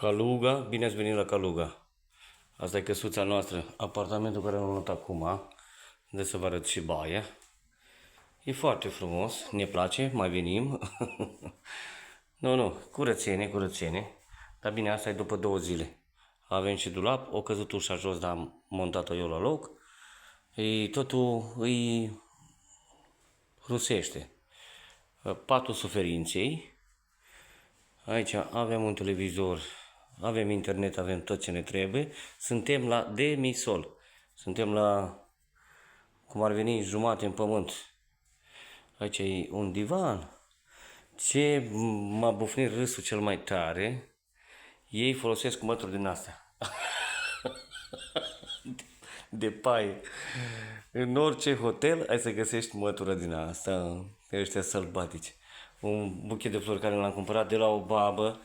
Caluga, bine ați venit la Caluga. Asta e căsuța noastră, apartamentul care l-am luat acum. De să vă arăt și baia. E foarte frumos, ne place, mai venim. Nu, curățenie, curățenie. Dar bine, asta e după 2 zile. Avem și dulap, o căzut ușa jos, dar am montat-o eu la loc. Totul îi rusește. Patul suferinței. Aici avem un televizor, avem internet, avem tot ce ne trebuie. Suntem la demisol. Suntem la, cum ar veni, jumate în pământ. Aici e un divan. Ce m-a bufnit râsul cel mai tare, ei folosesc mături din astea. De paie. În orice hotel ai să găsești mătură din asta, ăștia sălbatici. Un buchet de flori care l-am cumpărat de la o babă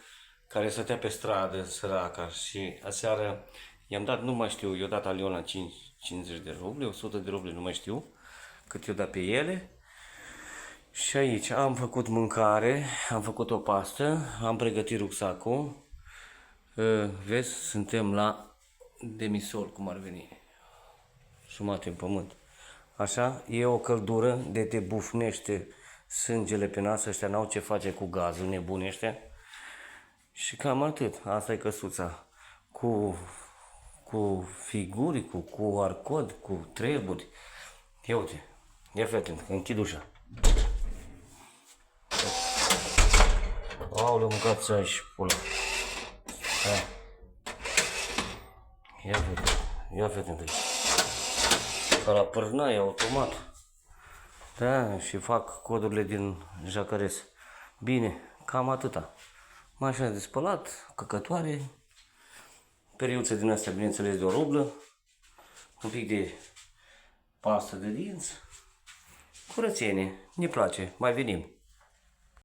care stătea pe stradă, săraca, și aseară i-am dat, nu mai știu, i-o dat Aliona 50 de ruble, 100 de ruble, nu mai știu cât i-o dat pe ele. Și aici am făcut mâncare, am făcut o pastă, am pregătit rucsacul. Vezi, suntem la demisol, cum ar veni, jumate în pământ. Așa, e o căldură de te bufnește sângele pe nas, ăștia n-au ce face cu gazul, nebuni ăștia. Și cam atât, asta e căsuța, cu figuri, cu QR cod, cu treburi. Ia uite, ia fii atent, închid ușa. Aoleu, mâncați aici, pula. Ia fii atent aici. Ca la pârnaie, automat. Da, și fac codurile din jacares. Bine, cam atâta. Mașina de spălat, căcătoare, periuțe din astea, bineînțeles, de o rublă, un pic de pastă de dinți, curățenie, ne place, mai venim.